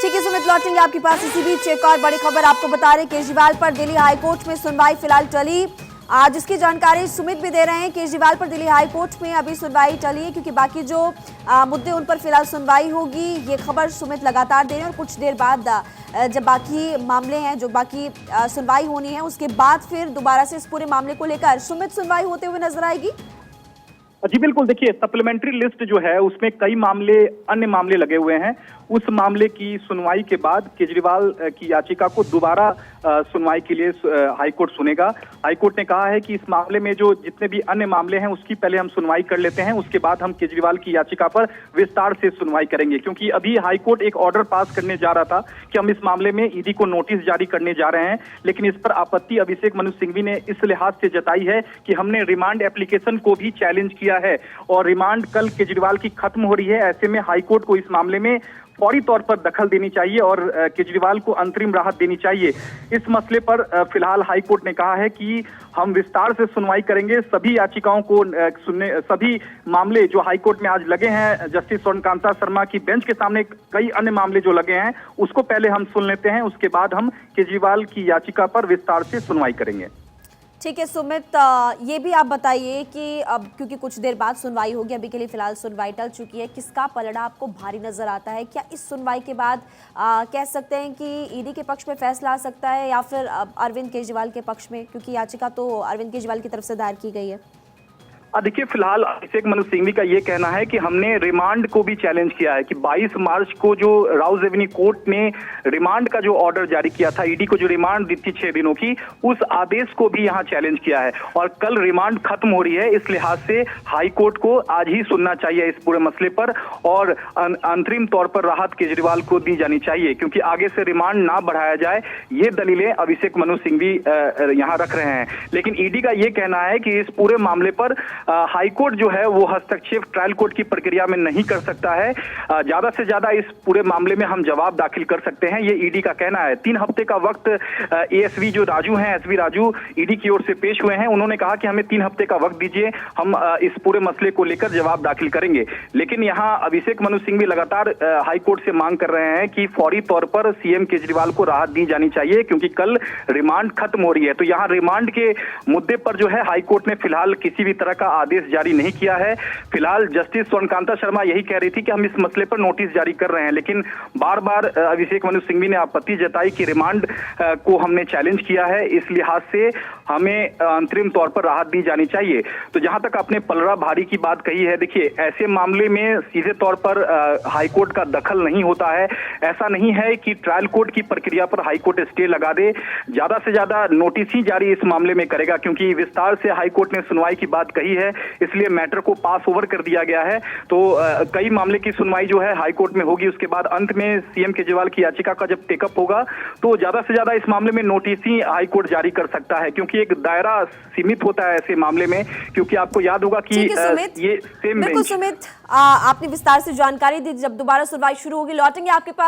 ठीक है सुमित, लौटेंगे आपके पास। इसी बीच एक और बड़ी खबर आपको बता रहे, केजरीवाल पर दिल्ली हाईकोर्ट में सुनवाई फिलहाल टली। आज इसकी जानकारी सुमित भी दे रहे हैं। केजरीवाल पर दिल्ली हाईकोर्ट में अभी सुनवाई टली है क्योंकि बाकी जो मुद्दे उन पर फिलहाल सुनवाई होगी। ये खबर सुमित लगातार दे रहे हैं और कुछ देर बाद जब बाकी मामले हैं, जो बाकी सुनवाई होनी है, उसके बाद फिर दोबारा से इस पूरे मामले को लेकर सुमित सुनवाई होते हुए नजर आएगी। जी बिल्कुल, देखिए सप्लीमेंट्री लिस्ट जो है उसमें कई मामले, अन्य मामले लगे हुए हैं। उस मामले की सुनवाई के बाद केजरीवाल की याचिका को दोबारा सुनवाई के लिए हाईकोर्ट सुनेगा। हाईकोर्ट ने कहा है कि इस मामले में जो जितने भी अन्य मामले हैं उसकी पहले हम सुनवाई कर लेते हैं, उसके बाद हम केजरीवाल की याचिका पर विस्तार से सुनवाई करेंगे। क्योंकि अभी हाईकोर्ट एक ऑर्डर पास करने जा रहा था कि हम इस मामले में ईडी को नोटिस जारी करने जा रहे हैं, लेकिन इस पर आपत्ति अभिषेक मनु सिंघवी ने इस लिहाज से जताई है कि हमने रिमांड एप्लीकेशन को भी चैलेंज किया है और रिमांड कल केजरीवाल की खत्म हो रही है। ऐसे में हाईकोर्ट को इस मामले में फौरी तौर पर दखल देनी चाहिए और केजरीवाल को अंतरिम राहत देनी चाहिए। इस मसले पर फिलहाल हाईकोर्ट ने कहा है कि हम विस्तार से सुनवाई करेंगे। सभी याचिकाओं को सुनने, सभी मामले जो हाईकोर्ट में आज लगे हैं, जस्टिस स्वर्णकांता शर्मा की बेंच के सामने कई अन्य मामले जो लगे हैं उसको पहले हम सुन लेते हैं, उसके बाद हम केजरीवाल की याचिका पर विस्तार से सुनवाई करेंगे। ठीक है सुमित, ये भी आप बताइए कि अब क्योंकि कुछ देर बाद सुनवाई होगी, अभी के लिए फिलहाल सुनवाई टल चुकी है, किसका पलड़ा आपको भारी नजर आता है? क्या इस सुनवाई के बाद कह सकते हैं कि ईडी के पक्ष में फैसला आ सकता है या फिर अरविंद केजरीवाल के पक्ष में, क्योंकि याचिका तो अरविंद केजरीवाल की तरफ से दायर की गई है? देखिए फिलहाल अभिषेक मनु सिंघवी का ये कहना है कि हमने रिमांड को भी चैलेंज किया है कि 22 मार्च को जो राउज एवेन्यू कोर्ट ने रिमांड का जो ऑर्डर जारी किया था, ईडी को जो रिमांड दी थी 6 दिनों की, उस आदेश को भी यहाँ चैलेंज किया है। और कल रिमांड खत्म हो रही है, इस लिहाज से हाई कोर्ट को आज ही सुनना चाहिए इस पूरे मसले पर और अंतरिम तौर पर राहत केजरीवाल को दी जानी चाहिए, क्योंकि आगे से रिमांड ना बढ़ाया जाए, ये दलीलें अभिषेक मनु सिंघवी यहाँ रख रहे हैं। लेकिन ईडी का ये कहना है कि इस पूरे मामले पर हाईकोर्ट जो है वो हस्तक्षेप ट्रायल कोर्ट की प्रक्रिया में नहीं कर सकता है। ज्यादा से ज्यादा इस पूरे मामले में हम जवाब दाखिल कर सकते हैं, ये ईडी का कहना है। 3 हफ्ते का वक्त एएसवी जो राजू हैं, एसवी राजू ईडी की ओर से पेश हुए हैं। उन्होंने कहा कि हमें 3 हफ्ते का वक्त दीजिए, हम इस पूरे मसले को लेकर जवाब दाखिल करेंगे। लेकिन यहाँ अभिषेक मनु सिंघवी लगातार हाईकोर्ट से मांग कर रहे हैं कि फौरी तौर पर सीएम केजरीवाल को राहत दी जानी चाहिए, क्योंकि कल रिमांड खत्म हो रही है। तो यहाँ रिमांड के मुद्दे पर जो है हाईकोर्ट ने फिलहाल किसी भी तरह का आदेश जारी नहीं किया है। फिलहाल जस्टिस स्वर्णकांता शर्मा यही कह रही थी कि हम इस मसले पर नोटिस जारी कर रहे हैं, लेकिन बार बार अभिषेक मनु सिंघवी ने आपत्ति जताई कि रिमांड को हमने चैलेंज किया है, इस लिहाज से हमें अंतरिम तौर पर राहत दी जानी चाहिए। तो जहां तक आपने पलड़ा भारी की बात कही है, देखिए ऐसे मामले में सीधे तौर पर हाईकोर्ट का दखल नहीं होता है। ऐसा नहीं है कि ट्रायल कोर्ट की प्रक्रिया पर हाईकोर्ट स्टे लगा दे, ज्यादा से ज्यादा नोटिस ही जारी इस मामले में करेगा, क्योंकि विस्तार से हाईकोर्ट ने सुनवाई की बात कही है, इसलिए मैटर को पास ओवर कर दिया गया है। तो कई मामले की सुनवाई जो है हाईकोर्ट में होगी, उसके बाद अंत में सीएम केजरीवाल की याचिका का जब टेकअप होगा तो ज्यादा से ज्यादा इस मामले में नोटिस ही हाईकोर्ट जारी कर सकता है, क्योंकि एक दायरा सीमित होता है ऐसे मामले में। क्योंकि आपको याद होगा कि ये सेम बिल्कुल सुमित, आपने विस्तार से जानकारी दी। जब दोबारा सुनवाई शुरू होगी लौटेंगे आपके पास।